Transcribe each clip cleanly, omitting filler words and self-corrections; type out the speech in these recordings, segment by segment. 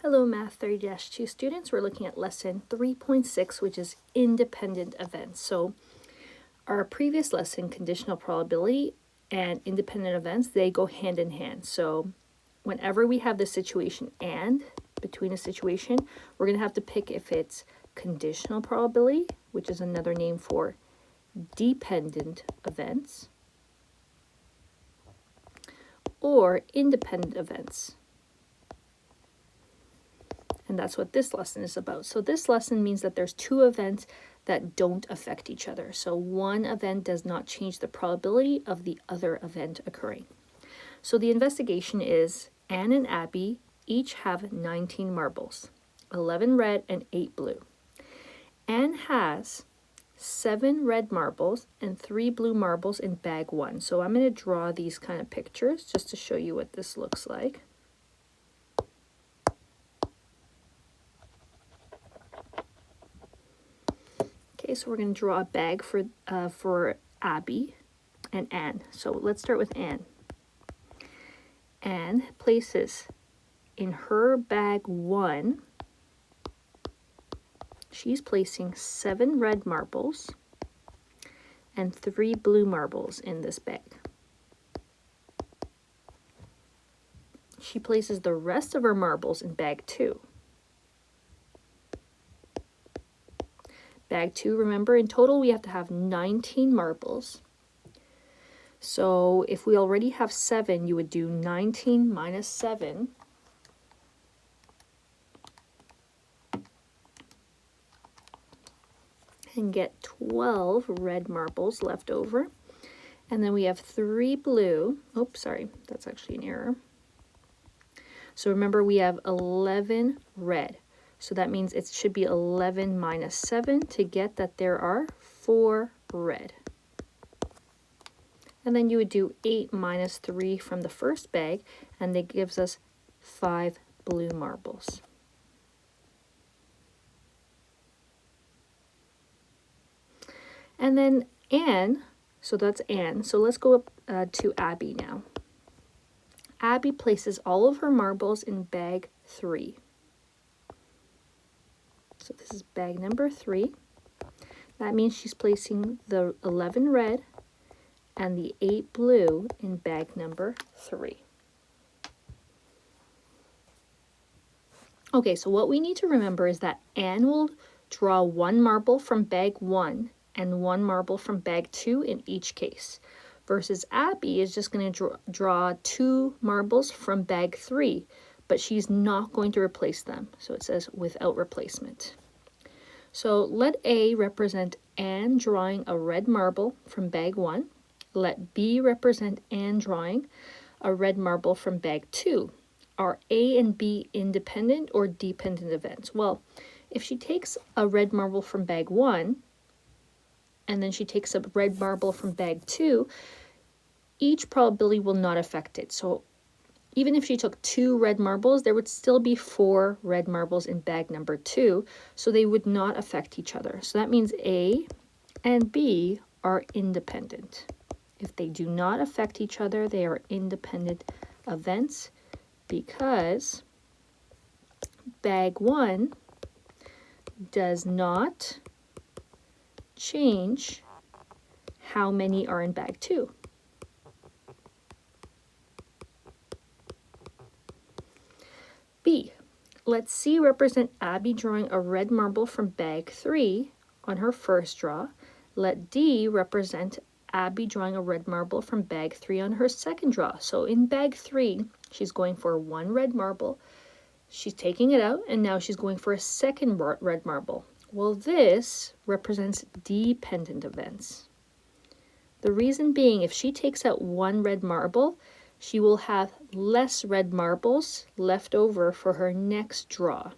Hello, Math 30-2 students. We're looking at lesson 3.6, which is independent events. So our previous lesson, conditional probability and independent events, they go hand in hand. So whenever we have the situation and between a situation, we're going to have to pick if it's conditional probability, which is another name for dependent events, or independent events. And that's what this lesson is about. So this lesson means that there's two events that don't affect each other. So one event does not change the probability of the other event occurring. So the investigation is Anne and Abby each have 19 marbles, 11 red and 8 blue. Anne has 7 red marbles and 3 blue marbles in bag 1. So I'm going to draw these kind of pictures just to show you what this looks like. Okay, so we're going to draw a bag for Abby and Anne. So let's start with Anne. Anne places in her bag 1, she's placing 7 red marbles and 3 blue marbles in this bag. She places the rest of her marbles in bag 2. Bag 2, remember, in total we have to have 19 marbles. So if we already have 7, you would do 19 minus 7. And get 12 red marbles left over. And then we have 3 blue. Oops, sorry, that's actually an error. So remember, we have 11 red. So that means it should be 11 minus 7 to get that there are 4 red. And then you would do 8 minus 3 from the first bag, and that gives us 5 blue marbles. And then Anne, so that's Anne. So let's go up to Abby now. Abby places all of her marbles in bag 3. So this is bag number 3. That means she's placing the 11 red and the 8 blue in bag number 3. Okay, so what we need to remember is that Anne will draw 1 marble from bag 1 and 1 marble from bag 2 in each case, versus Abby is just going to draw 2 marbles from bag 3, but she's not going to replace them. So it says without replacement. So let A represent Anne drawing a red marble from bag 1. Let B represent Anne drawing a red marble from bag 2. Are A and B independent or dependent events? Well, if she takes a red marble from bag 1, and then she takes a red marble from bag 2, each probability will not affect it. So even if she took 2 red marbles, there would still be 4 red marbles in bag number 2, so they would not affect each other. So that means A and B are independent. If they do not affect each other, they are independent events because bag 1 does not change how many are in bag 2. B. Let C represent Abby drawing a red marble from bag 3 on her first draw. Let D represent Abby drawing a red marble from bag 3 on her second draw. So in bag 3, she's going for 1 red marble. She's taking it out, and now she's going for a second red marble. Well, this represents dependent events. The reason being, if she takes out 1 red marble, she will have less red marbles left over for her next draw.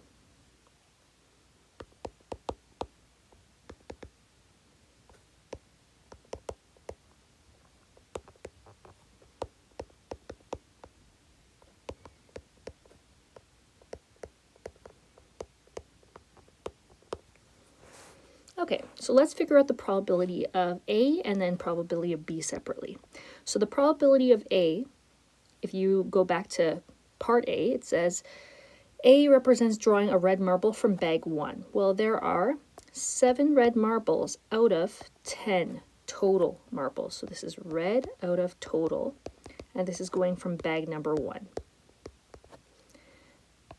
Okay, so let's figure out the probability of A and then probability of B separately. So the probability of A, if you go back to part A, it says A represents drawing a red marble from bag 1. Well, there are 7 red marbles out of 10 total marbles. So this is red out of total, and this is going from bag number 1.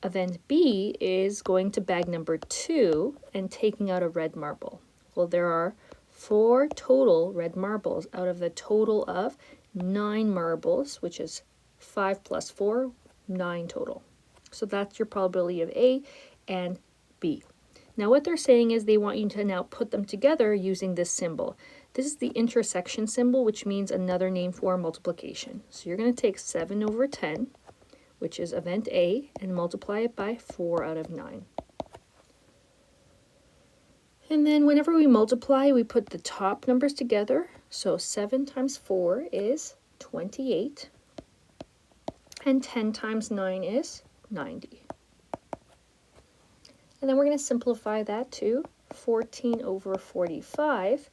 Event B is going to bag number 2 and taking out a red marble. Well, there are 4 total red marbles out of the total of 9 marbles, which is 5 plus 4, 9 total. So that's your probability of A and B. Now what they're saying is they want you to now put them together using this symbol. This is the intersection symbol, which means another name for multiplication. So you're going to take 7 over 10, which is event A, and multiply it by 4 out of 9. And then whenever we multiply, we put the top numbers together. So 7 times 4 is 28, and 10 times 9 is 90. And then we're going to simplify that to 14 over 45,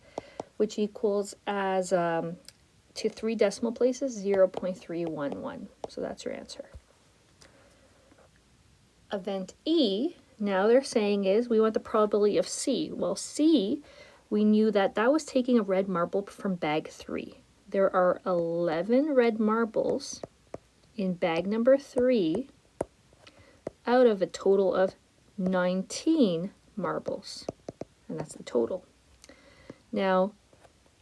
which equals as to 3 decimal places, 0.311. So that's your answer. Event E, now they're saying is we want the probability of C. Well, C, we knew that that was taking a red marble from bag 3. There are 11 red marbles in bag number 3 out of a total of 19 marbles, and that's the total. Now,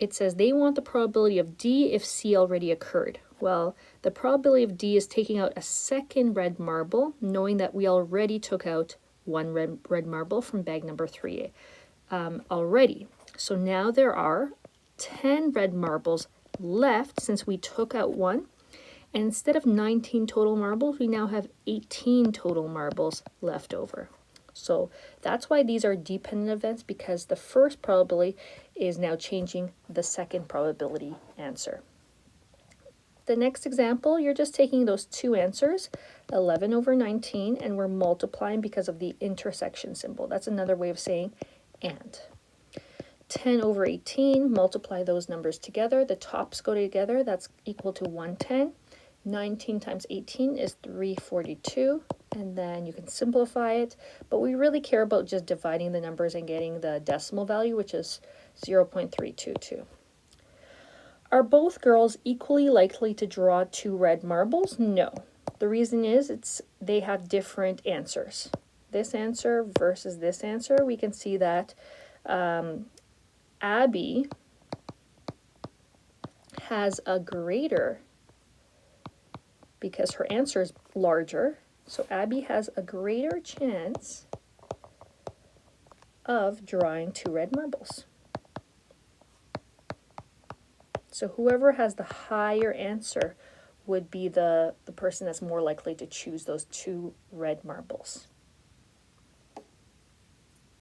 it says they want the probability of D if C already occurred. Well, the probability of D is taking out a second red marble, knowing that we already took out one red marble from bag number 3 already. So now there are 10 red marbles left since we took out one. And instead of 19 total marbles, we now have 18 total marbles left over. So that's why these are dependent events, because the first probability is now changing the second probability answer. The next example, you're just taking those two answers, 11 over 19, and we're multiplying because of the intersection symbol. That's another way of saying and. 10 over 18, multiply those numbers together. The tops go together, that's equal to 110. 19 times 18 is 342, and then you can simplify it, but we really care about just dividing the numbers and getting the decimal value, which is 0.322. Are both girls equally likely to draw 2 red marbles? No. The reason is they have different answers. This answer versus this answer, we can see that Abby has a greater, because her answer is larger, so Abby has a greater chance of drawing 2 red marbles. So whoever has the higher answer would be the person that's more likely to choose those 2 red marbles.